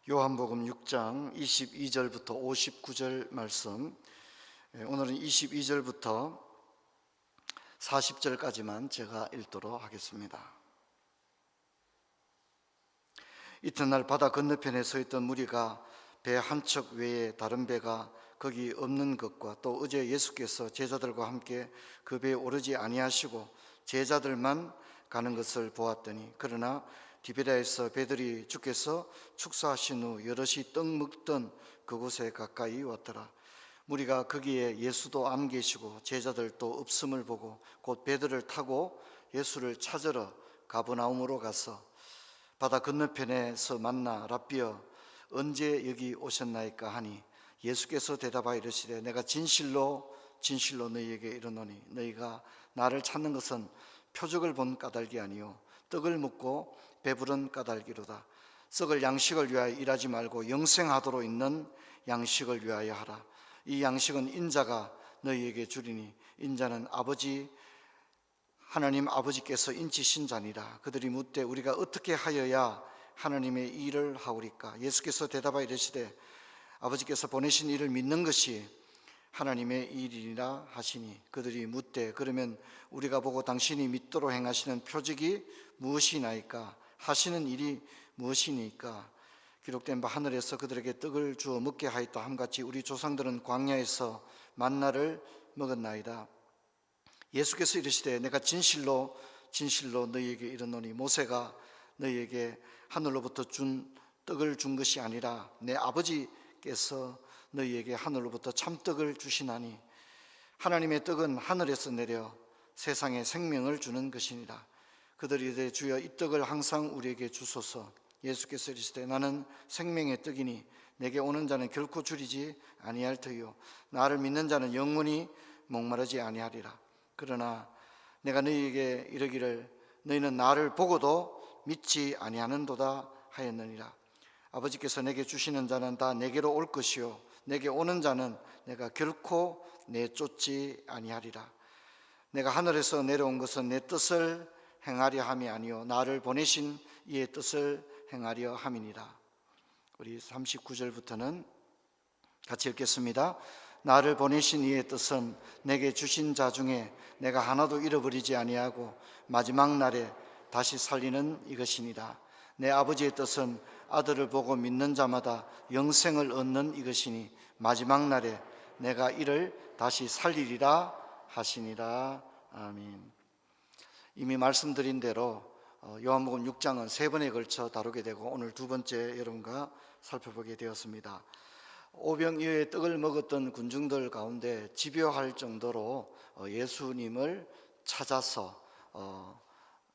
요한복음 6장 22절부터 59절 말씀, 오늘은 22절부터 40절까지만 제가 읽도록 하겠습니다. 이튿날 바다 건너편에 서 있던 무리가 배 한 척 외에 다른 배가 거기 없는 것과 또 어제 예수께서 제자들과 함께 그 배에 오르지 아니하시고 제자들만 가는 것을 보았더니, 그러나 디베랴에서 배들이 주께서 축사하신 후 여럿이 떡 먹던 그곳에 가까이 왔더라. 무리가 거기에 예수도 안 계시고 제자들도 없음을 보고 곧 배들을 타고 예수를 찾으러 가버나움으로 가서 바다 건너편에서 만나 랍비여 언제 여기 오셨나이까 하니, 예수께서 대답하여 이르시되 내가 진실로 진실로 너희에게 이르노니 너희가 나를 찾는 것은 표적을 본 까닭이 아니요 떡을 먹고 배부른 까닭이로다. 썩을 양식을 위하여 일하지 말고 영생하도록 있는 양식을 위하여 하라. 이 양식은 인자가 너희에게 주리니 인자는 하나님 아버지께서 인치신 자니라. 그들이 묻되 우리가 어떻게 하여야 하나님의 일을 하오리까? 예수께서 대답하여 이르시되 아버지께서 보내신 일을 믿는 것이 하나님의 일이라 하시니, 그들이 묻되 그러면 우리가 보고 당신이 믿도록 행하시는 표적이 무엇이나이까? 하시는 일이 무엇이니까? 기록된 바 하늘에서 그들에게 떡을 주어 먹게 하였다 함같이 우리 조상들은 광야에서 만나를 먹었나이다. 예수께서 이르시되 내가 진실로 진실로 너희에게 이르노니 모세가 너희에게 하늘로부터 준 떡을 준 것이 아니라 내 아버지께서 너희에게 하늘로부터 참떡을 주시나니, 하나님의 떡은 하늘에서 내려 세상에 생명을 주는 것이니라. 그들이 이르되 주여 이 떡을 항상 우리에게 주소서. 예수께서 이르시되 나는 생명의 떡이니 내게 오는 자는 결코 줄이지 아니할 터이요 나를 믿는 자는 영원히 목마르지 아니하리라. 그러나 내가 너희에게 이르기를 너희는 나를 보고도 믿지 아니하는도다 하였느니라. 아버지께서 내게 주시는 자는 다 내게로 올 것이요 내게 오는 자는 내가 결코 내쫓지 아니하리라. 내가 하늘에서 내려온 것은 내 뜻을 행하려 함이 아니요 나를 보내신 이의 뜻을 행하려 함이니라. 우리 39절부터는 같이 읽겠습니다. 나를 보내신 이의 뜻은 내게 주신 자 중에 내가 하나도 잃어버리지 아니하고 마지막 날에 다시 살리는 이것이니라. 내 아버지의 뜻은 아들을 보고 믿는 자마다 영생을 얻는 이것이니 마지막 날에 내가 이를 다시 살리리라 하시니라. 아멘. 이미 말씀드린 대로 요한복음 6장은 세 번에 걸쳐 다루게 되고 오늘 두 번째 여러분과 살펴보게 되었습니다. 오병이어의 떡을 먹었던 군중들 가운데 집요할 정도로 예수님을 찾아서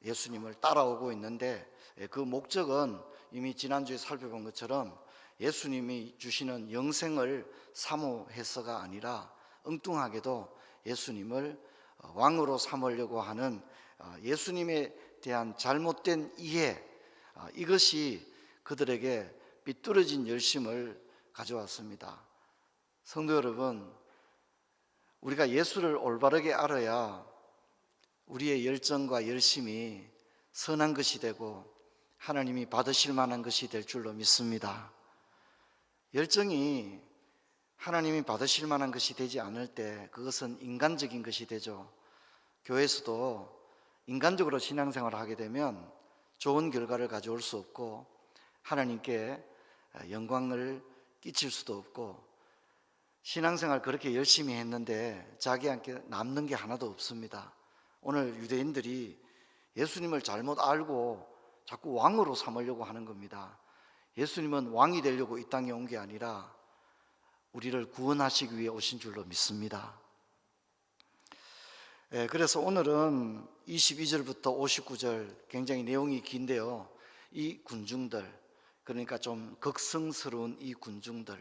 예수님을 따라오고 있는데, 그 목적은 이미 지난주에 살펴본 것처럼 예수님이 주시는 영생을 사모해서가 아니라 엉뚱하게도 예수님을 왕으로 삼으려고 하는 예수님에 대한 잘못된 이해, 이것이 그들에게 삐뚤어진 열심을 가져왔습니다. 성도 여러분, 우리가 예수를 올바르게 알아야 우리의 열정과 열심이 선한 것이 되고 하나님이 받으실 만한 것이 될 줄로 믿습니다. 열정이 하나님이 받으실 만한 것이 되지 않을 때 그것은 인간적인 것이 되죠. 교회에서도 인간적으로 신앙생활을 하게 되면 좋은 결과를 가져올 수 없고 하나님께 영광을 끼칠 수도 없고, 신앙생활 그렇게 열심히 했는데 자기한테 남는 게 하나도 없습니다. 오늘 유대인들이 예수님을 잘못 알고 자꾸 왕으로 삼으려고 하는 겁니다. 예수님은 왕이 되려고 이 땅에 온 게 아니라 우리를 구원하시기 위해 오신 줄로 믿습니다. 그래서 오늘은 22절부터 59절 굉장히 내용이 긴데요, 이 군중들, 그러니까 좀 극성스러운 이 군중들,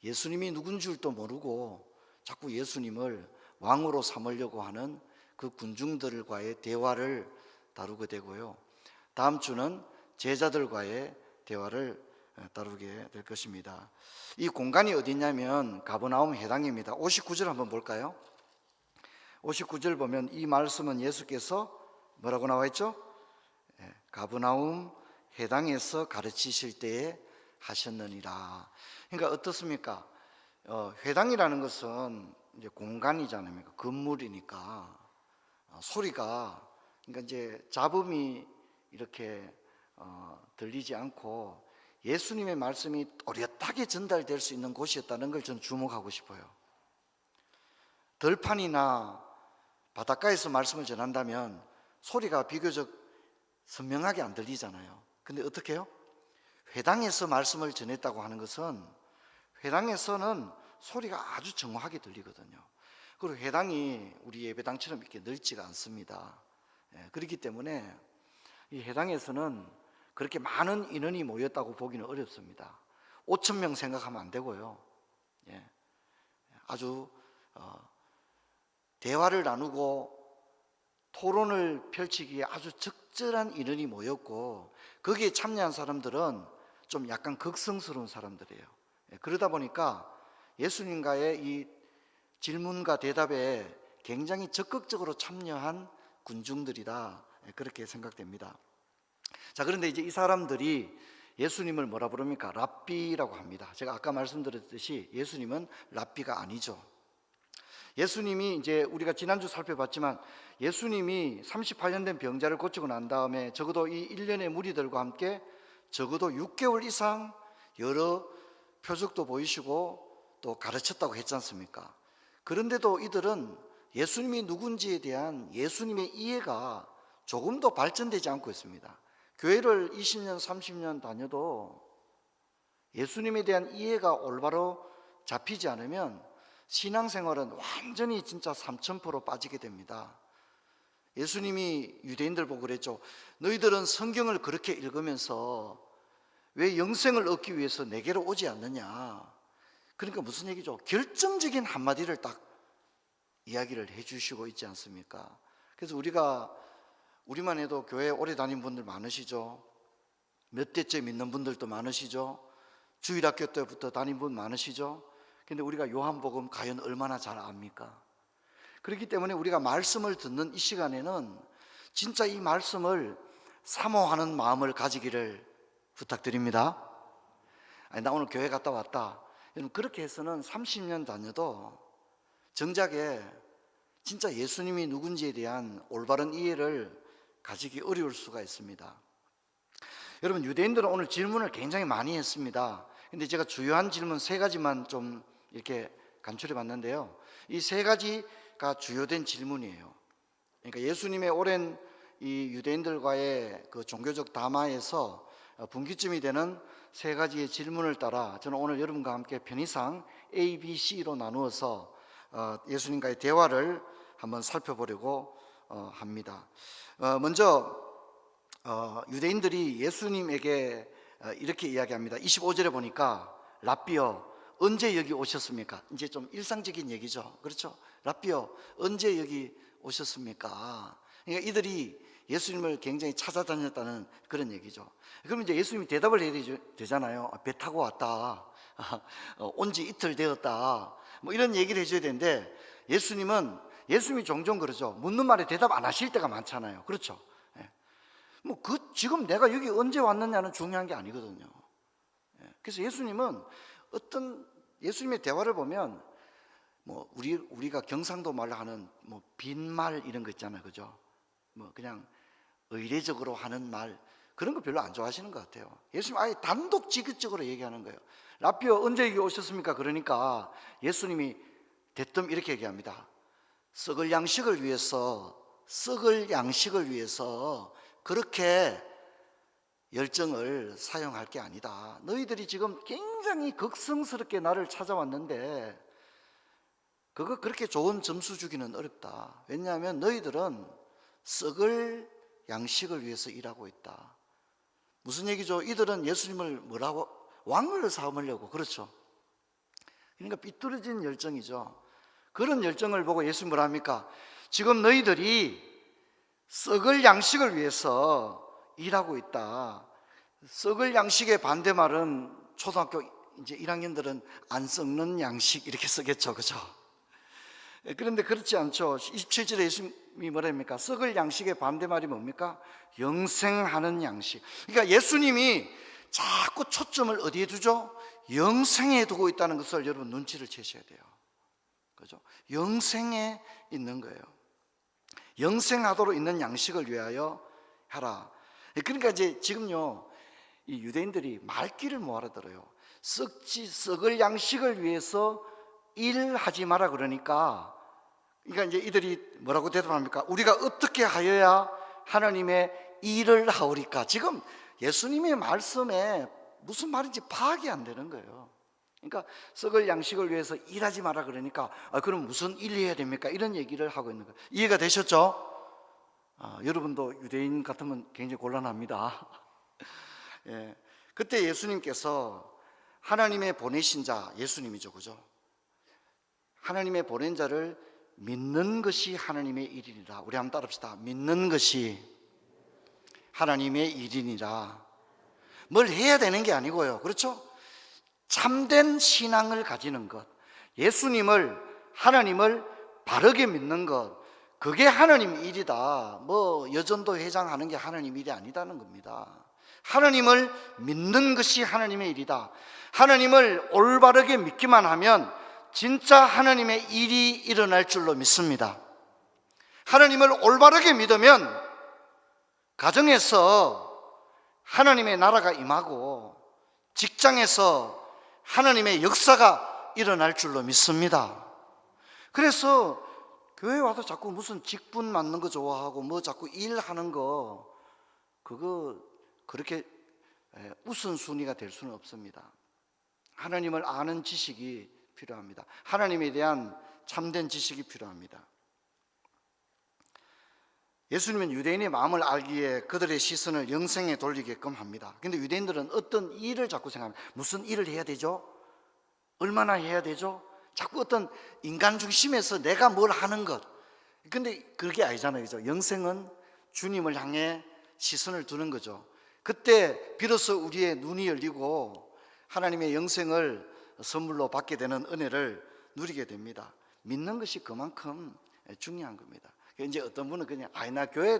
예수님이 누군 줄도 모르고 자꾸 예수님을 왕으로 삼으려고 하는 그 군중들과의 대화를 다루게 되고요, 다음 주는 제자들과의 대화를 다루게 될 것입니다. 이 공간이 어디냐면 가버나움 해당입니다. 59절 한번 볼까요? 59절 보면 이 말씀은 예수께서 뭐라고 나와 있죠? 가버나움 해당에서 가르치실 때에 하셨느니라. 그러니까 어떻습니까? 회당이라는 것은 이제 공간이잖아요. 건물이니까 소리가, 그러니까 이제 잡음이 이렇게 들리지 않고 예수님의 말씀이 또렷하게 전달될 수 있는 곳이었다는 걸 저는 주목하고 싶어요. 들판이나 바닷가에서 말씀을 전한다면 소리가 비교적 선명하게 안 들리잖아요. 근데 어떻게 해요? 회당에서 말씀을 전했다고 하는 것은 회당에서는 소리가 아주 정확하게 들리거든요. 그리고 회당이 우리 예배당처럼 이렇게 넓지가 않습니다. 그렇기 때문에 이 회당에서는 그렇게 많은 인원이 모였다고 보기는 어렵습니다. 5천 명 생각하면 안 되고요. 아주 대화를 나누고 토론을 펼치기에 아주 적절한 인원이 모였고, 거기에 참여한 사람들은 좀 약간 극성스러운 사람들이에요. 그러다 보니까 예수님과의 이 질문과 대답에 굉장히 적극적으로 참여한 군중들이다, 그렇게 생각됩니다. 자, 그런데 이제 이 사람들이 예수님을 뭐라 부릅니까? 랍비라고 합니다. 제가 아까 말씀드렸듯이 예수님은 랍비가 아니죠. 예수님이 이제 우리가 지난주 살펴봤지만 예수님이 38년 된 병자를 고치고 난 다음에 적어도 이 1년의 무리들과 함께 적어도 6개월 이상 여러 표적도 보이시고 또 가르쳤다고 했지 않습니까? 그런데도 이들은 예수님이 누군지에 대한 예수님의 이해가 조금도 발전되지 않고 있습니다. 교회를 20년, 30년 다녀도 예수님에 대한 이해가 올바로 잡히지 않으면 신앙생활은 완전히 진짜 3000% 빠지게 됩니다. 예수님이 유대인들 보고 그랬죠. 너희들은 성경을 그렇게 읽으면서 왜 영생을 얻기 위해서 내게로 오지 않느냐. 그러니까 무슨 얘기죠? 결정적인 한마디를 딱 이야기를 해주시고 있지 않습니까? 그래서 우리만 해도 교회 오래 다닌 분들 많으시죠. 몇 대째 믿는 분들도 많으시죠. 주일학교 때부터 다닌 분 많으시죠. 근데 우리가 요한복음 과연 얼마나 잘 압니까? 그렇기 때문에 우리가 말씀을 듣는 이 시간에는 진짜 이 말씀을 사모하는 마음을 가지기를 부탁드립니다. 아니, 나 오늘 교회 갔다 왔다. 여러분, 그렇게 해서는 30년 다녀도 정작에 진짜 예수님이 누군지에 대한 올바른 이해를 가지기 어려울 수가 있습니다. 여러분, 유대인들은 오늘 질문을 굉장히 많이 했습니다. 근데 제가 주요한 질문 3가지만 좀 이렇게 간추려 봤는데요. 이 3가지가 주요된 질문이에요. 그러니까 예수님의 오랜 이 유대인들과의 그 종교적 담화에서 분기점이 되는 3가지의 질문을 따라 저는 오늘 여러분과 함께 편의상 A, B, C로 나누어서 예수님과의 대화를 한번 살펴보려고 합니다. 먼저 유대인들이 예수님에게 이렇게 이야기합니다. 25절에 보니까 랍비여 언제 여기 오셨습니까? 이제 좀 일상적인 얘기죠. 그렇죠? 랍비여 언제 여기 오셨습니까? 그러니까 이들이 예수님을 굉장히 찾아다녔다는 그런 얘기죠. 그럼 이제 예수님이 대답을 해야 되잖아요. 배 타고 왔다. 온 지 이틀 되었다. 뭐 이런 얘기를 해줘야 되는데 예수님이 종종 그러죠. 묻는 말에 대답 안 하실 때가 많잖아요. 그렇죠? 지금 내가 여기 언제 왔느냐는 중요한 게 아니거든요. 그래서 예수님의 대화를 보면 우리가 경상도 말로 하는 빈말 이런 거 있잖아요. 그죠? 그냥 의례적으로 하는 말 그런 거 별로 안 좋아하시는 것 같아요. 예수님 아예 단독 지극적으로 얘기하는 거예요. 랍비여 언제 여기 오셨습니까? 그러니까 예수님이 대뜸 이렇게 얘기합니다. 썩을 양식을 위해서 그렇게 열정을 사용할 게 아니다. 너희들이 지금 굉장히 극성스럽게 나를 찾아왔는데 그거 그렇게 좋은 점수 주기는 어렵다. 왜냐하면 너희들은 썩을 양식을 위해서 일하고 있다. 무슨 얘기죠? 이들은 예수님을 왕을 삼으려고. 그렇죠? 그러니까 삐뚤어진 열정이죠. 그런 열정을 보고 예수님 뭐라 합니까? 지금 너희들이 썩을 양식을 위해서 일하고 있다. 썩을 양식의 반대말은 초등학교 이제 1학년들은 안 썩는 양식 이렇게 쓰겠죠. 그죠? 그런데 그렇지 않죠. 27절에 예수님이 뭐라 합니까? 썩을 양식의 반대말이 뭡니까? 영생하는 양식. 그러니까 예수님이 자꾸 초점을 어디에 두죠? 영생에 두고 있다는 것을 여러분 눈치를 채셔야 돼요. 그죠? 영생에 있는 거예요. 영생하도록 있는 양식을 위하여 하라. 그러니까 이제 지금요, 이 유대인들이 말귀를 뭐 알아들어요? 썩을 양식을 위해서 일하지 마라 그러니까 이제 이들이 뭐라고 대답합니까? 우리가 어떻게 하여야 하나님의 일을 하오리까? 지금 예수님의 말씀에 무슨 말인지 파악이 안 되는 거예요. 그러니까 썩을 양식을 위해서 일하지 마라 그러니까 그럼 무슨 일 해야 됩니까? 이런 얘기를 하고 있는 거예요. 이해가 되셨죠? 여러분도 유대인 같으면 굉장히 곤란합니다. 예, 그때 예수님께서 하나님의 보내신 자, 예수님이죠, 그죠? 하나님의 보낸 자를 믿는 것이 하나님의 일이니라. 우리 한번 따라합시다. 믿는 것이 하나님의 일이니라. 뭘 해야 되는 게 아니고요, 그렇죠? 참된 신앙을 가지는 것, 예수님을, 하나님을 바르게 믿는 것, 그게 하나님 일이다. 뭐 여전도 회장하는 게 하나님 일이 아니다는 겁니다. 하나님을 믿는 것이 하나님의 일이다. 하나님을 올바르게 믿기만 하면 진짜 하나님의 일이 일어날 줄로 믿습니다. 하나님을 올바르게 믿으면 가정에서 하나님의 나라가 임하고 직장에서 하나님의 역사가 일어날 줄로 믿습니다. 그래서 교회 와서 자꾸 무슨 직분 맞는 거 좋아하고 뭐 자꾸 일하는 거, 그거 그렇게 우선순위가 될 수는 없습니다. 하나님을 아는 지식이 필요합니다. 하나님에 대한 참된 지식이 필요합니다. 예수님은 유대인의 마음을 알기에 그들의 시선을 영생에 돌리게끔 합니다. 근데 유대인들은 어떤 일을 자꾸 생각합니다. 무슨 일을 해야 되죠? 얼마나 해야 되죠? 자꾸 어떤 인간 중심에서 내가 뭘 하는 것. 근데 그게 아니잖아요, 그죠? 영생은 주님을 향해 시선을 두는 거죠. 그때 비로소 우리의 눈이 열리고 하나님의 영생을 선물로 받게 되는 은혜를 누리게 됩니다. 믿는 것이 그만큼 중요한 겁니다. 이제 어떤 분은 그냥 나 교회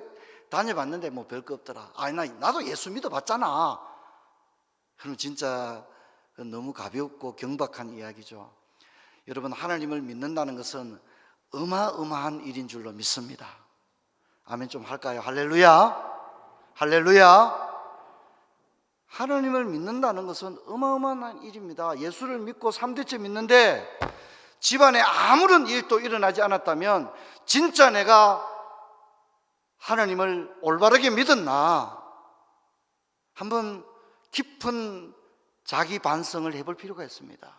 다녀봤는데 뭐 별거 없더라. 나도 예수 믿어봤잖아. 그럼 진짜 너무 가볍고 경박한 이야기죠. 여러분, 하나님을 믿는다는 것은 어마어마한 일인 줄로 믿습니다. 아멘 좀 할까요? 할렐루야. 할렐루야. 하나님을 믿는다는 것은 어마어마한 일입니다. 예수를 믿고 3대째 믿는데 집안에 아무런 일도 일어나지 않았다면 진짜 내가 하나님을 올바르게 믿었나? 한번 깊은 자기 반성을 해볼 필요가 있습니다.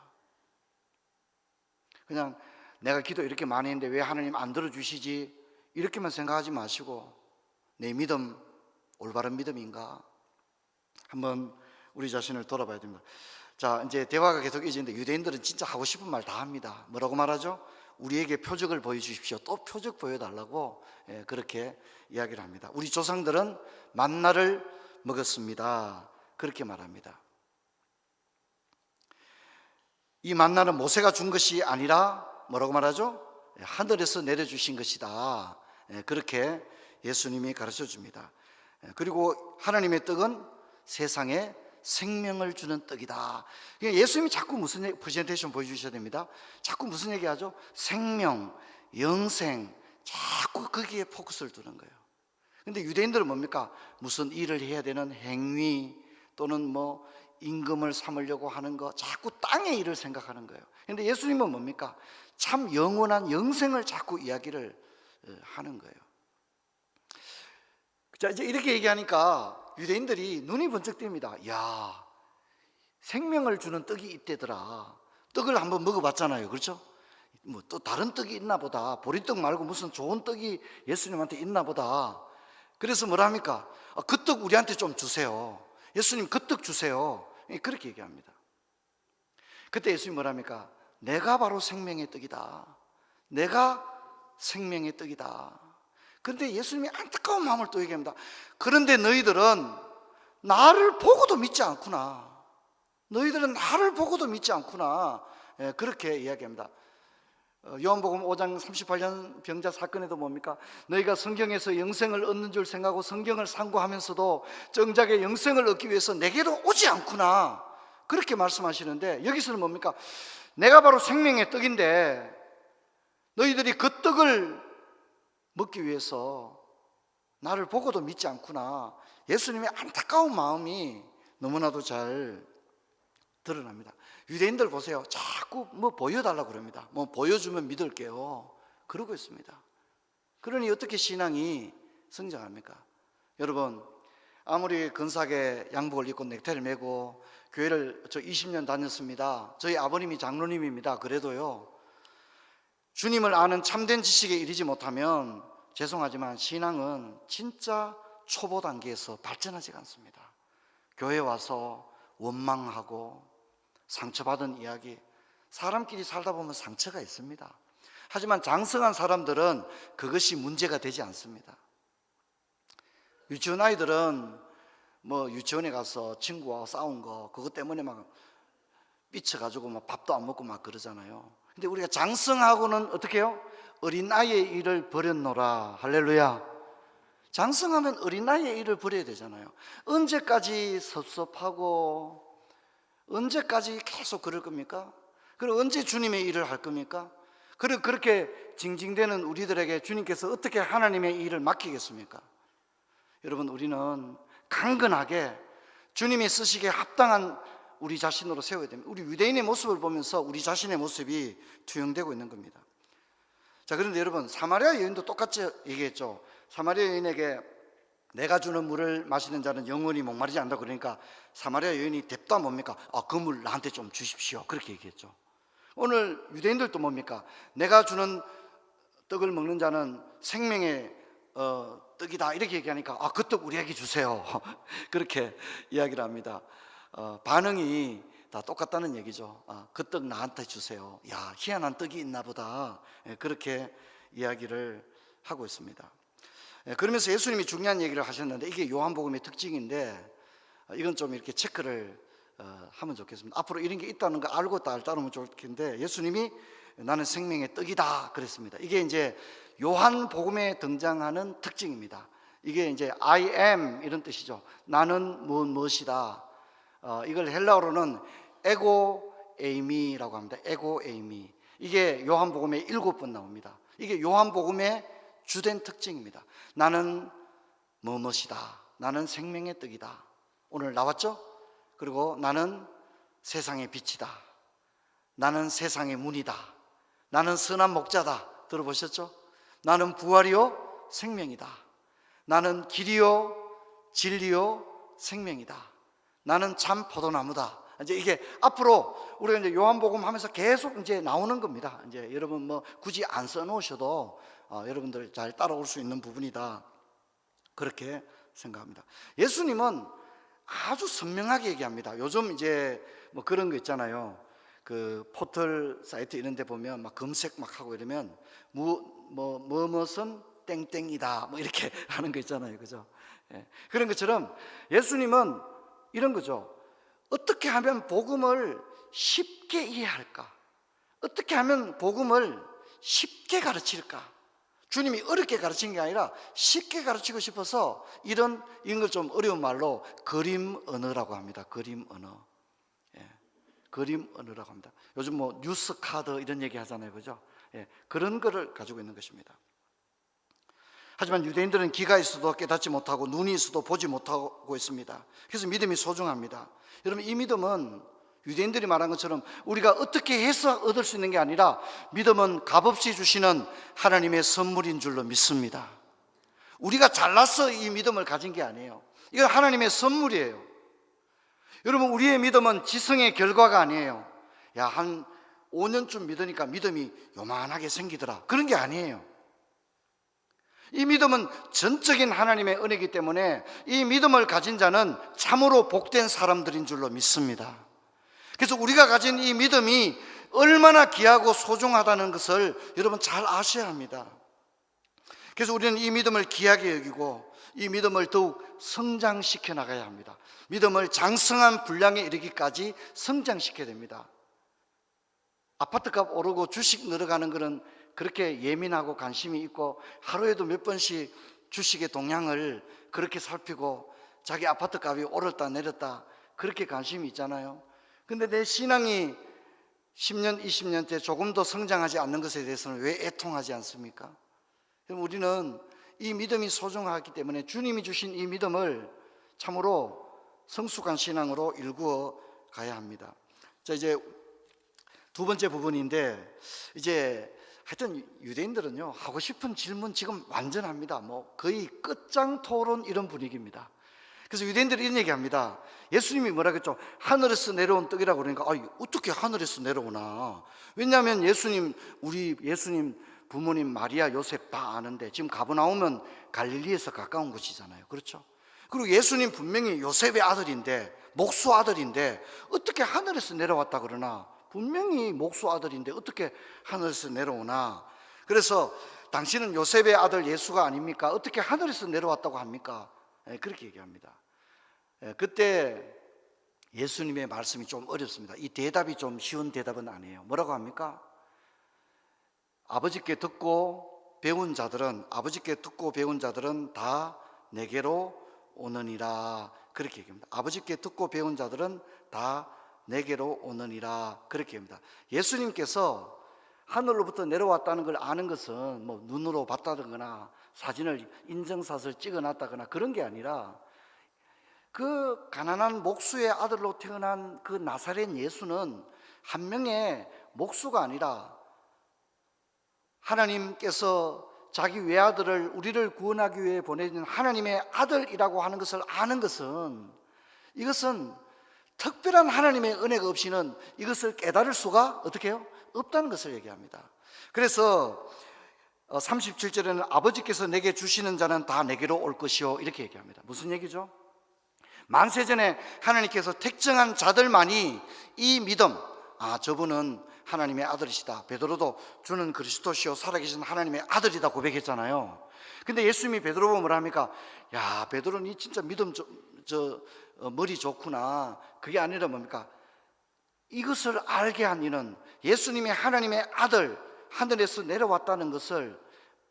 그냥 내가 기도 이렇게 많이 했는데 왜 하나님 안 들어주시지? 이렇게만 생각하지 마시고 내 믿음 올바른 믿음인가? 한번 우리 자신을 돌아봐야 됩니다. 자, 이제 대화가 계속 이어지는데 유대인들은 진짜 하고 싶은 말 다 합니다. 뭐라고 말하죠? 우리에게 표적을 보여주십시오. 또 표적 보여달라고 그렇게 이야기를 합니다. 우리 조상들은 만나를 먹었습니다. 그렇게 말합니다. 이 만나는 모세가 준 것이 아니라 뭐라고 말하죠? 하늘에서 내려주신 것이다. 그렇게 예수님이 가르쳐 줍니다. 그리고 하나님의 떡은 세상에 생명을 주는 떡이다. 예수님이 자꾸 무슨 프레젠테이션 보여주셔야 됩니다. 자꾸 무슨 얘기하죠? 생명, 영생, 자꾸 거기에 포커스를 두는 거예요. 근데 유대인들은 뭡니까? 무슨 일을 해야 되는 행위 또는 뭐 임금을 삼으려고 하는 거, 자꾸 땅의 일을 생각하는 거예요. 근데 예수님은 뭡니까? 참 영원한 영생을 자꾸 이야기를 하는 거예요. 자, 이제 이렇게 얘기하니까 유대인들이 눈이 번쩍 뜹니다. 야, 생명을 주는 떡이 있대더라. 떡을 한번 먹어봤잖아요, 그렇죠? 뭐 또 다른 떡이 있나 보다. 보리떡 말고 무슨 좋은 떡이 예수님한테 있나 보다. 그래서 뭐라 합니까? 그 떡 우리한테 좀 주세요. 예수님 그 떡 주세요. 그렇게 얘기합니다. 그때 예수님 뭐라 합니까? 내가 바로 생명의 떡이다. 내가 생명의 떡이다. 그런데 예수님이 안타까운 마음을 또 얘기합니다. 그런데 너희들은 나를 보고도 믿지 않구나. 너희들은 나를 보고도 믿지 않구나. 그렇게 이야기합니다. 요한복음 5장 38년 병자 사건에도 뭡니까? 너희가 성경에서 영생을 얻는 줄 생각하고 성경을 상고하면서도 정작의 영생을 얻기 위해서 내게로 오지 않구나, 그렇게 말씀하시는데, 여기서는 뭡니까? 내가 바로 생명의 떡인데 너희들이 그 떡을 먹기 위해서 나를 보고도 믿지 않구나. 예수님의 안타까운 마음이 너무나도 잘 드러납니다. 유대인들 보세요. 자꾸 뭐 보여달라고 그럽니다. 뭐 보여주면 믿을게요, 그러고 있습니다. 그러니 어떻게 신앙이 성장합니까? 여러분, 아무리 근사하게 양복을 입고 넥타이를 메고 교회를 저 20년 다녔습니다. 저희 아버님이 장로님입니다. 그래도요, 주님을 아는 참된 지식에 이르지 못하면 죄송하지만 신앙은 진짜 초보 단계에서 발전하지 않습니다. 교회 와서 원망하고 상처받은 이야기, 사람끼리 살다 보면 상처가 있습니다. 하지만 장성한 사람들은 그것이 문제가 되지 않습니다. 유치원 아이들은 뭐 유치원에 가서 친구와 싸운 거 그것 때문에 막 삐쳐가지고 막 밥도 안 먹고 막 그러잖아요. 근데 우리가 장성하고는 어떻게 해요? 어린아이의 일을 버렸노라. 할렐루야. 장성하면 어린아이의 일을 버려야 되잖아요. 언제까지 섭섭하고 언제까지 계속 그럴 겁니까? 그리고 언제 주님의 일을 할 겁니까? 그리고 그렇게 징징대는 우리들에게 주님께서 어떻게 하나님의 일을 맡기겠습니까? 여러분, 우리는 강건하게 주님이 쓰시기에 합당한 우리 자신으로 세워야 됩니다. 우리 유대인의 모습을 보면서 우리 자신의 모습이 투영되고 있는 겁니다. 자, 그런데 여러분, 사마리아 여인도 똑같이 얘기했죠. 사마리아 여인에게 내가 주는 물을 마시는 자는 영원히 목마르지 않는다. 그러니까 사마리아 여인이 대답도 뭡니까? 그 물 나한테 좀 주십시오, 그렇게 얘기했죠. 오늘 유대인들도 뭡니까? 내가 주는 떡을 먹는 자는 생명의 떡이다, 이렇게 얘기하니까 그 떡 우리에게 주세요 그렇게 이야기를 합니다. 반응이 다 똑같다는 얘기죠. 그 떡 나한테 주세요. 야, 희한한 떡이 있나 보다, 그렇게 이야기를 하고 있습니다. 그러면서 예수님이 중요한 얘기를 하셨는데, 이게 요한복음의 특징인데 이건 좀 이렇게 체크를 하면 좋겠습니다. 앞으로 이런 게 있다는 거 알고 따르면 좋겠는데, 예수님이 나는 생명의 떡이다 그랬습니다. 이게 이제 요한복음에 등장하는 특징입니다. 이게 이제 I am 이런 뜻이죠. 나는 무엇이다. 이걸 헬라어로는 에고 에이미라고 합니다. 에고 에이미. 이게 요한복음에 7번 나옵니다. 이게 요한복음의 주된 특징입니다. 나는 무엇이다. 나는 생명의 떡이다. 오늘 나왔죠? 그리고 나는 세상의 빛이다. 나는 세상의 문이다. 나는 선한 목자다. 들어보셨죠? 나는 부활이요 생명이다. 나는 길이요 진리요 생명이다. 나는 참 포도나무다. 이제 이게 앞으로 우리가 이제 요한복음 하면서 계속 이제 나오는 겁니다. 이제 여러분 뭐 굳이 안 써놓으셔도 여러분들 잘 따라올 수 있는 부분이다, 그렇게 생각합니다. 예수님은 아주 선명하게 얘기합니다. 요즘 이제 뭐 그런 거 있잖아요. 그 포털 사이트 이런 데 보면 막 검색 막 하고 이러면 무엇은 땡땡이다 뭐 이렇게 하는 거 있잖아요. 그죠? 그런 것처럼 예수님은 이런 거죠. 어떻게 하면 복음을 쉽게 이해할까? 어떻게 하면 복음을 쉽게 가르칠까? 주님이 어렵게 가르친 게 아니라 쉽게 가르치고 싶어서 이런 걸 좀 어려운 말로 그림 언어라고 합니다. 그림 언어. 그림 언어라고 합니다. 요즘 뭐 뉴스 카드 이런 얘기 하잖아요. 그죠? 그런 거를 가지고 있는 것입니다. 하지만 유대인들은 귀가 있어도 깨닫지 못하고 눈이 있어도 보지 못하고 있습니다. 그래서 믿음이 소중합니다. 여러분, 이 믿음은 유대인들이 말한 것처럼 우리가 어떻게 해서 얻을 수 있는 게 아니라 믿음은 값없이 주시는 하나님의 선물인 줄로 믿습니다. 우리가 잘나서 이 믿음을 가진 게 아니에요. 이건 하나님의 선물이에요. 여러분, 우리의 믿음은 지성의 결과가 아니에요. 야, 한 5년쯤 믿으니까 믿음이 요만하게 생기더라, 그런 게 아니에요. 이 믿음은 전적인 하나님의 은혜이기 때문에 이 믿음을 가진 자는 참으로 복된 사람들인 줄로 믿습니다. 그래서 우리가 가진 이 믿음이 얼마나 귀하고 소중하다는 것을 여러분 잘 아셔야 합니다. 그래서 우리는 이 믿음을 귀하게 여기고 이 믿음을 더욱 성장시켜 나가야 합니다. 믿음을 장성한 분량에 이르기까지 성장시켜야 됩니다. 아파트값 오르고 주식 늘어가는 거는 그렇게 예민하고 관심이 있고 하루에도 몇 번씩 주식의 동향을 그렇게 살피고 자기 아파트값이 오르다 내렸다 그렇게 관심이 있잖아요. 근데 내 신앙이 10년, 20년째 조금 더 성장하지 않는 것에 대해서는 왜 애통하지 않습니까? 우리는 이 믿음이 소중하기 때문에 주님이 주신 이 믿음을 참으로 성숙한 신앙으로 일구어 가야 합니다. 자, 이제 두 번째 부분인데, 이제 하여튼 유대인들은요 하고 싶은 질문 지금 완전 합니다. 뭐 거의 끝장 토론 이런 분위기입니다. 그래서 유대인들이 이런 얘기합니다. 예수님이 뭐라 그랬죠? 하늘에서 내려온 떡이라고 그러니까 어떻게 하늘에서 내려오나? 왜냐하면 우리 예수님 부모님 마리아 요셉 다 아는데 지금 가버나움은 갈릴리에서 가까운 곳이잖아요. 그렇죠? 그리고 예수님 분명히 요셉의 아들인데, 목수 아들인데 어떻게 하늘에서 내려왔다 그러나? 분명히 목수 아들인데 어떻게 하늘에서 내려오나? 그래서 당신은 요셉의 아들 예수가 아닙니까? 어떻게 하늘에서 내려왔다고 합니까? 그렇게 얘기합니다. 그때 예수님의 말씀이 좀 어렵습니다. 이 대답이 좀 쉬운 대답은 아니에요. 뭐라고 합니까? 아버지께 듣고 배운 자들은 다 내게로 오느니라. 그렇게 얘기합니다. 아버지께 듣고 배운 자들은 다 내게로 오느니라. 그렇게 합니다. 예수님께서 하늘로부터 내려왔다는 걸 아는 것은 뭐 눈으로 봤다거나 사진을 인증샷을 찍어놨다거나 그런 게 아니라 그 가난한 목수의 아들로 태어난 그 나사렛 예수는 한 명의 목수가 아니라 하나님께서 자기 외아들을 우리를 구원하기 위해 보내준 하나님의 아들이라고 하는 것을 아는 것은, 이것은 특별한 하나님의 은혜가 없이는 이것을 깨달을 수가 어떻게 해요? 없다는 것을 얘기합니다. 그래서 37절에는 아버지께서 내게 주시는 자는 다 내게로 올 것이요 이렇게 얘기합니다. 무슨 얘기죠? 만세전에 하나님께서 택정한 자들만이 이 믿음, 저분은 하나님의 아들이시다, 베드로도 주는 그리스도시요 살아계신 하나님의 아들이다 고백했잖아요. 근데 예수님이 베드로 보면 뭐라 합니까? 야, 베드로 니 진짜 믿음 머리 좋구나. 그게 아니라 뭡니까? 이것을 알게 한 이는 예수님이 하나님의 아들, 하늘에서 내려왔다는 것을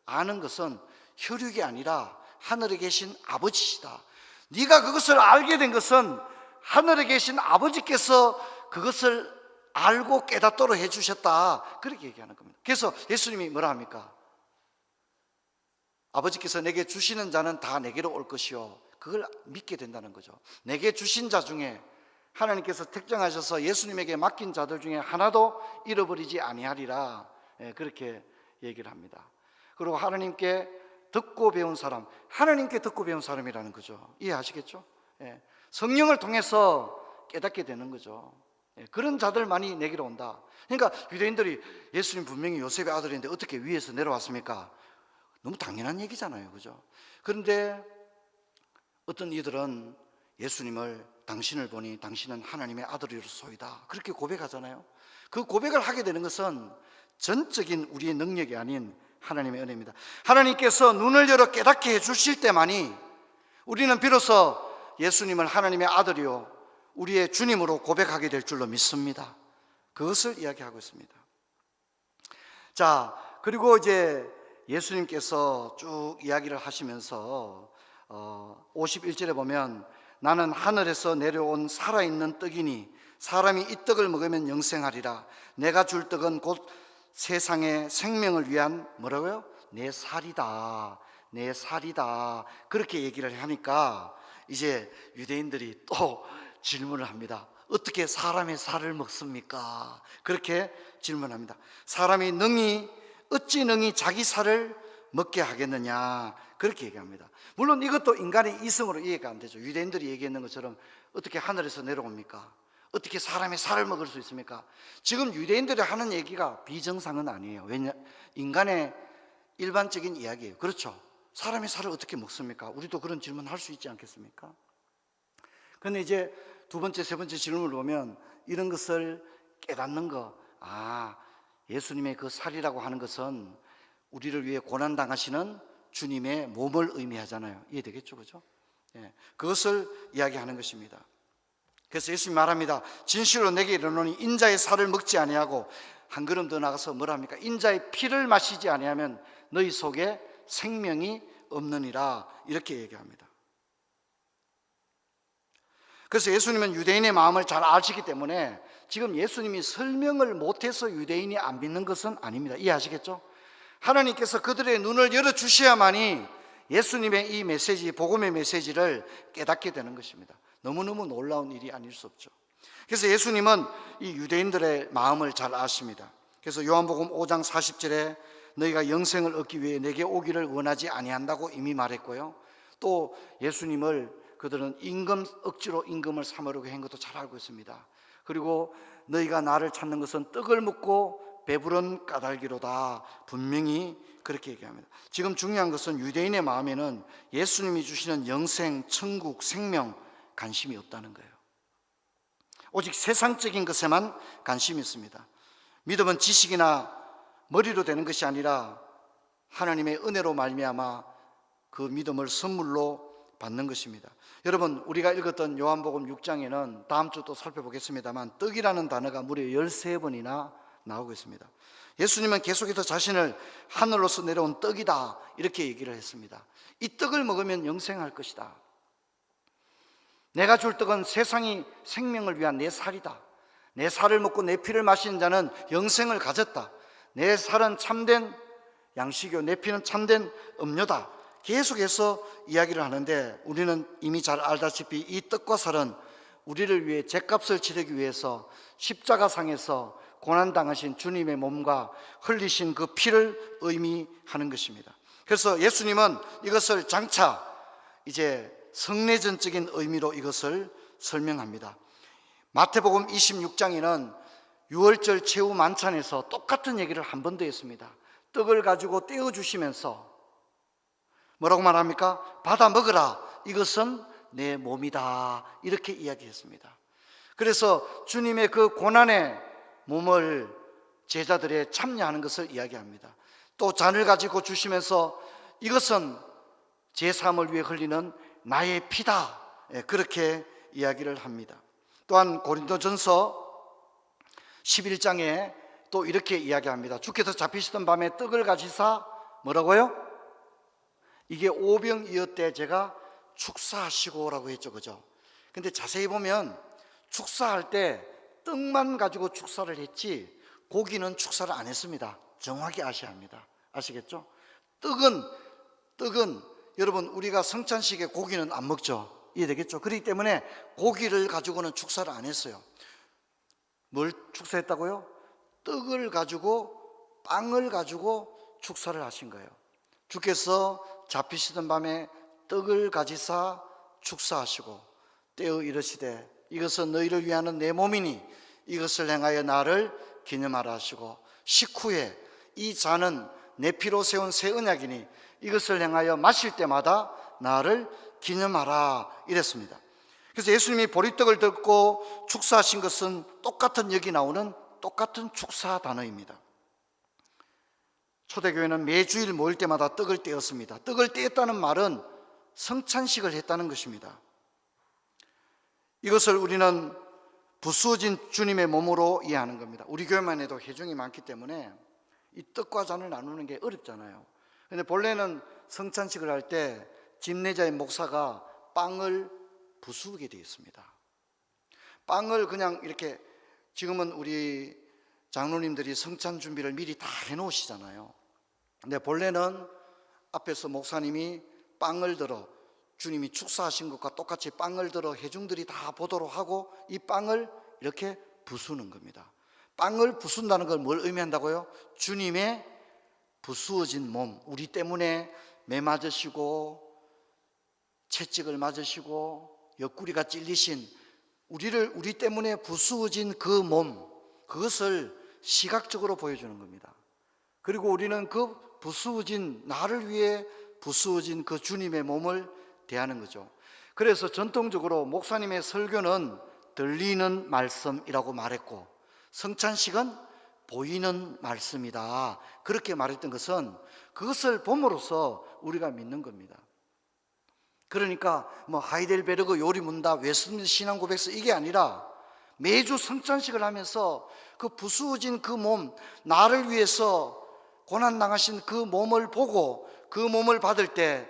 아는 것은 혈육이 아니라 하늘에 계신 아버지시다. 네가 그것을 알게 된 것은 하늘에 계신 아버지께서 그것을 알고 깨닫도록 해주셨다. 그렇게 얘기하는 겁니다. 그래서 예수님이 뭐라 합니까? 아버지께서 내게 주시는 자는 다 내게로 올 것이요, 그걸 믿게 된다는 거죠. 내게 주신 자 중에 하나님께서 택정하셔서 예수님에게 맡긴 자들 중에 하나도 잃어버리지 아니하리라. 그렇게 얘기를 합니다. 그리고 하나님께 듣고 배운 사람, 하나님께 듣고 배운 사람이라는 거죠. 이해하시겠죠? 성령을 통해서 깨닫게 되는 거죠. 그런 자들만이 내게로 온다. 그러니까 유대인들이 예수님 분명히 요셉의 아들인데 어떻게 위에서 내려왔습니까? 너무 당연한 얘기잖아요. 그죠? 그런데 어떤 이들은 예수님을, 당신을 보니 당신은 하나님의 아들이로소이다, 그렇게 고백하잖아요. 그 고백을 하게 되는 것은 전적인 우리의 능력이 아닌 하나님의 은혜입니다. 하나님께서 눈을 열어 깨닫게 해주실 때만이 우리는 비로소 예수님을 하나님의 아들이요 우리의 주님으로 고백하게 될 줄로 믿습니다. 그것을 이야기하고 있습니다. 자, 그리고 이제 예수님께서 쭉 이야기를 하시면서 51절에 보면 나는 하늘에서 내려온 살아있는 떡이니 사람이 이 떡을 먹으면 영생하리라. 내가 줄 떡은 곧 세상의 생명을 위한 뭐라고요? 내 살이다. 내 살이다. 그렇게 얘기를 하니까 이제 유대인들이 또 질문을 합니다. 어떻게 사람의 살을 먹습니까? 그렇게 질문합니다. 사람이 어찌 능히 자기 살을 먹게 하겠느냐, 그렇게 얘기합니다. 물론 이것도 인간의 이성으로 이해가 안 되죠. 유대인들이 얘기했는 것처럼 어떻게 하늘에서 내려옵니까? 어떻게 사람의 살을 먹을 수 있습니까? 지금 유대인들이 하는 얘기가 비정상은 아니에요. 왜냐? 인간의 일반적인 이야기예요. 그렇죠? 사람의 살을 어떻게 먹습니까? 우리도 그런 질문 할 수 있지 않겠습니까? 그런데 이제 두 번째, 세 번째 질문을 보면 이런 것을 깨닫는 거, 예수님의 그 살이라고 하는 것은 우리를 위해 고난당하시는 주님의 몸을 의미하잖아요. 이해되겠죠? 그죠? 그것을 이야기하는 것입니다. 그래서 예수님이 말합니다. 진실로 내게 이르노니 인자의 살을 먹지 아니하고 한 걸음 더 나가서 뭐라 합니까? 인자의 피를 마시지 아니하면 너희 속에 생명이 없느니라, 이렇게 얘기합니다. 그래서 예수님은 유대인의 마음을 잘 아시기 때문에 지금 예수님이 설명을 못해서 유대인이 안 믿는 것은 아닙니다. 이해하시겠죠? 하나님께서 그들의 눈을 열어주셔야만이 예수님의 이 메시지, 복음의 메시지를 깨닫게 되는 것입니다. 너무너무 놀라운 일이 아닐 수 없죠. 그래서 예수님은 이 유대인들의 마음을 잘 아십니다. 그래서 요한복음 5장 40절에 너희가 영생을 얻기 위해 내게 오기를 원하지 아니한다고 이미 말했고요. 또 예수님을 그들은 억지로 임금을 삼으려고 한 것도 잘 알고 있습니다. 그리고 너희가 나를 찾는 것은 떡을 먹고 배부른 까닭이로다, 분명히 그렇게 얘기합니다. 지금 중요한 것은 유대인의 마음에는 예수님이 주시는 영생, 천국, 생명 관심이 없다는 거예요. 오직 세상적인 것에만 관심이 있습니다. 믿음은 지식이나 머리로 되는 것이 아니라 하나님의 은혜로 말미암아 그 믿음을 선물로 받는 것입니다. 여러분, 우리가 읽었던 요한복음 6장에는 다음 주 또 살펴보겠습니다만 떡이라는 단어가 무려 13번이나 나오고 있습니다. 예수님은 계속해서 자신을 하늘로서 내려온 떡이다, 이렇게 얘기를 했습니다. 이 떡을 먹으면 영생할 것이다. 내가 줄 떡은 세상이 생명을 위한 내 살이다. 내 살을 먹고 내 피를 마시는 자는 영생을 가졌다. 내 살은 참된 양식이요 내 피는 참된 음료다. 계속해서 이야기를 하는데 우리는 이미 잘 알다시피 이 떡과 살은 우리를 위해 죗값을 치르기 위해서 십자가상에서 고난당하신 주님의 몸과 흘리신 그 피를 의미하는 것입니다. 그래서 예수님은 이것을 장차 이제 성례전적인 의미로 이것을 설명합니다. 마태복음 26장에는 유월절 최후 만찬에서 똑같은 얘기를 한 번 더 했습니다. 떡을 가지고 떼어주시면서 뭐라고 말합니까? 받아 먹으라, 이것은 내 몸이다, 이렇게 이야기했습니다. 그래서 주님의 그 고난의 몸을 제자들의 참여하는 것을 이야기합니다. 또 잔을 가지고 주시면서 이것은 제3을 위해 흘리는 나의 피다, 그렇게 이야기를 합니다. 또한 고린도전서 11장에 또 이렇게 이야기합니다. 주께서 잡히시던 밤에 떡을 가지사 뭐라고요? 이게 오병이어때 제가 축사하시고라고 했죠, 그죠? 근데 자세히 보면 축사할 때 떡만 가지고 축사를 했지 고기는 축사를 안 했습니다. 정확히 아셔야 합니다. 아시겠죠? 떡은 여러분, 우리가 성찬식에 고기는 안 먹죠. 이해되겠죠? 그렇기 때문에 고기를 가지고는 축사를 안 했어요. 뭘 축사했다고요? 떡을 가지고, 빵을 가지고 축사를 하신 거예요. 주께서 잡히시던 밤에 떡을 가지사 축사하시고 떼어 이르시되 이것은 너희를 위하는 내 몸이니 이것을 행하여 나를 기념하라 하시고, 식후에 이 잔은 내 피로 세운 새 언약이니 이것을 행하여 마실 때마다 나를 기념하라, 이랬습니다. 그래서 예수님이 보리떡을 듣고 축사하신 것은 똑같은 여기 나오는 똑같은 축사 단어입니다. 초대교회는 매주일 모일 때마다 떡을 떼었습니다. 떡을 떼었다는 말은 성찬식을 했다는 것입니다. 이것을 우리는 부수어진 주님의 몸으로 이해하는 겁니다. 우리 교회만 해도 회중이 많기 때문에 이 떡과 잔을 나누는 게 어렵잖아요. 그런데 본래는 성찬식을 할 때 집례자의 목사가 빵을 부수게 되어 있습니다. 빵을 그냥 이렇게, 지금은 우리 장로님들이 성찬 준비를 미리 다 해놓으시잖아요. 근데 본래는 앞에서 목사님이 빵을 들어, 주님이 축사하신 것과 똑같이 빵을 들어 회중들이 다 보도록 하고 이 빵을 이렇게 부수는 겁니다. 빵을 부순다는 걸 뭘 의미한다고요? 주님의 부수어진 몸, 우리 때문에 매 맞으시고 채찍을 맞으시고 옆구리가 찔리신 우리 때문에 부수어진 그 몸, 그것을 시각적으로 보여주는 겁니다. 그리고 우리는 그 부수어진, 나를 위해 부수어진 그 주님의 몸을 대하는 거죠. 그래서 전통적으로 목사님의 설교는 들리는 말씀이라고 말했고 성찬식은 보이는 말씀이다, 그렇게 말했던 것은 그것을 봄으로써 우리가 믿는 겁니다. 그러니까 뭐 하이델베르그 요리문답, 웨스트민스터 신앙고백서 이게 아니라 매주 성찬식을 하면서 그 부수어진 그 몸, 나를 위해서 고난당하신 그 몸을 보고 그 몸을 받을 때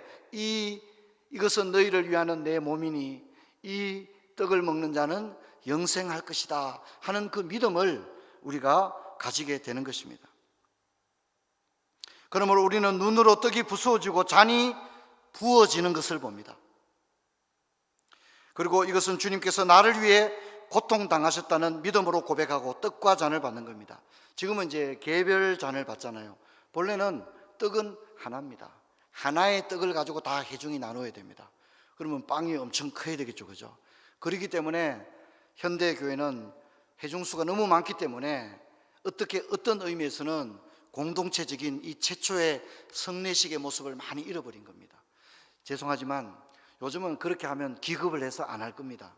이것은 너희를 위하는 내 몸이니 이 떡을 먹는 자는 영생할 것이다 하는 그 믿음을 우리가 가지게 되는 것입니다. 그러므로 우리는 눈으로 떡이 부수어지고 잔이 부어지는 것을 봅니다. 그리고 이것은 주님께서 나를 위해 고통당하셨다는 믿음으로 고백하고 떡과 잔을 받는 겁니다. 지금은 이제 개별 잔을 받잖아요. 본래는 떡은 하나입니다. 하나의 떡을 가지고 다 회중이 나눠야 됩니다. 그러면 빵이 엄청 커야 되겠죠, 그죠? 그렇기 때문에 현대 교회는 회중수가 너무 많기 때문에 어떤 의미에서는 공동체적인 이 최초의 성례식의 모습을 많이 잃어버린 겁니다. 죄송하지만 요즘은 그렇게 하면 기급을 해서 안 할 겁니다.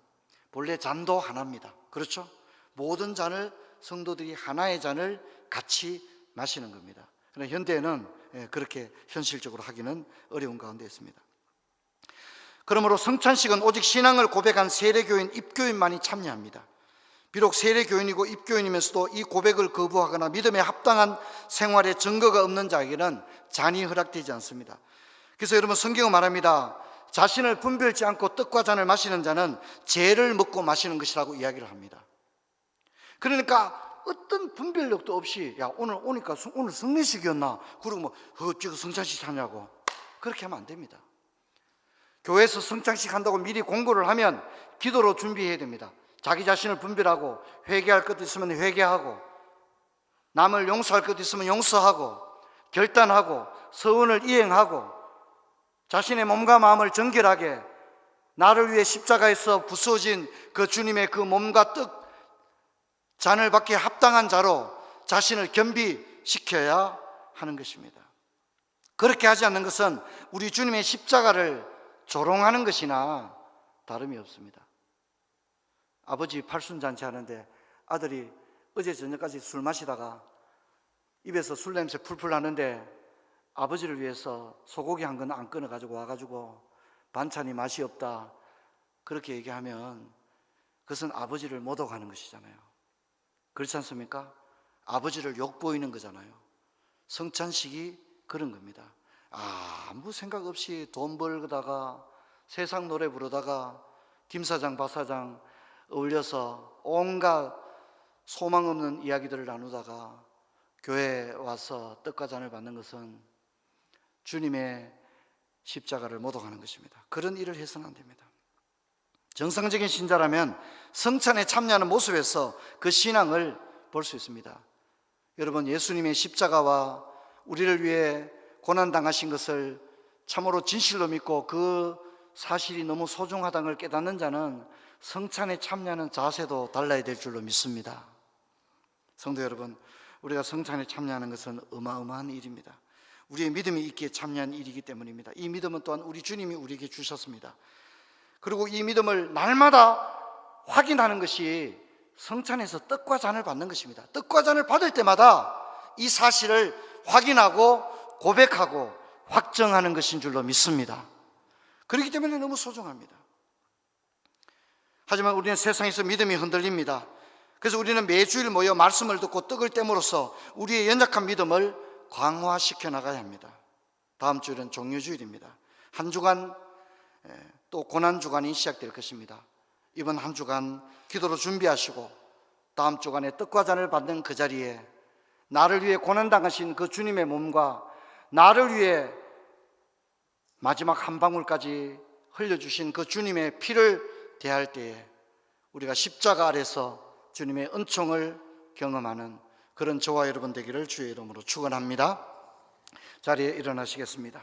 본래 잔도 하나입니다. 그렇죠? 모든 잔을 성도들이 하나의 잔을 같이 마시는 겁니다. 그러나 현대에는 그렇게 현실적으로 하기는 어려운 가운데 있습니다. 그러므로 성찬식은 오직 신앙을 고백한 세례교인, 입교인만이 참여합니다. 비록 세례교인이고 입교인이면서도 이 고백을 거부하거나 믿음에 합당한 생활에 증거가 없는 자에게는 잔이 허락되지 않습니다. 그래서 여러분, 성경은 말합니다. 자신을 분별치 않고 떡과 잔을 마시는 자는 죄를 먹고 마시는 것이라고 이야기를 합니다. 그러니까 어떤 분별력도 없이 오늘 오니까 오늘 성례식이었나? 그리고 뭐 어찌고 성찬식 하냐고 그렇게 하면 안 됩니다. 교회에서 성찬식 한다고 미리 공고를 하면 기도로 준비해야 됩니다. 자기 자신을 분별하고 회개할 것도 있으면 회개하고 남을 용서할 것도 있으면 용서하고 결단하고 서원을 이행하고 자신의 몸과 마음을 정결하게 나를 위해 십자가에서 부서진 그 주님의 그 몸과 떡 잔을 받기에 합당한 자로 자신을 겸비시켜야 하는 것입니다. 그렇게 하지 않는 것은 우리 주님의 십자가를 조롱하는 것이나 다름이 없습니다. 아버지 팔순잔치 하는데 아들이 어제 저녁까지 술 마시다가 입에서 술 냄새 풀풀 나는데 아버지를 위해서 소고기 한 건 안 끊어가지고 와가지고 반찬이 맛이 없다 그렇게 얘기하면 그것은 아버지를 모독하는 것이잖아요. 그렇지 않습니까? 아버지를 욕보이는 거잖아요. 성찬식이 그런 겁니다. 아무 생각 없이 돈 벌다가 세상 노래 부르다가 김사장 박사장 어울려서 온갖 소망 없는 이야기들을 나누다가 교회에 와서 떡과 잔을 받는 것은 주님의 십자가를 모독하는 것입니다. 그런 일을 해서는 안 됩니다. 정상적인 신자라면 성찬에 참여하는 모습에서 그 신앙을 볼 수 있습니다. 여러분, 예수님의 십자가와 우리를 위해 고난당하신 것을 참으로 진실로 믿고 그 사실이 너무 소중하다는 걸 깨닫는 자는 성찬에 참여하는 자세도 달라야 될 줄로 믿습니다. 성도 여러분, 우리가 성찬에 참여하는 것은 어마어마한 일입니다. 우리의 믿음이 있기에 참여한 일이기 때문입니다. 이 믿음은 또한 우리 주님이 우리에게 주셨습니다. 그리고 이 믿음을 날마다 확인하는 것이 성찬에서 떡과 잔을 받는 것입니다. 떡과 잔을 받을 때마다 이 사실을 확인하고 고백하고 확정하는 것인 줄로 믿습니다. 그렇기 때문에 너무 소중합니다. 하지만 우리는 세상에서 믿음이 흔들립니다. 그래서 우리는 매주일 모여 말씀을 듣고 떡을 땜으로써 우리의 연약한 믿음을 강화시켜 나가야 합니다. 다음 주일은 종료주일입니다. 한 주간 또 고난주간이 시작될 것입니다. 이번 한 주간 기도로 준비하시고 다음 주간에 떡과 잔을 받는 그 자리에 나를 위해 고난당하신 그 주님의 몸과 나를 위해 마지막 한 방울까지 흘려주신 그 주님의 피를 대할 때에 우리가 십자가 아래서 주님의 은총을 경험하는 그런 저와 여러분 되기를 주의 이름으로 축원합니다. 자리에 일어나시겠습니다.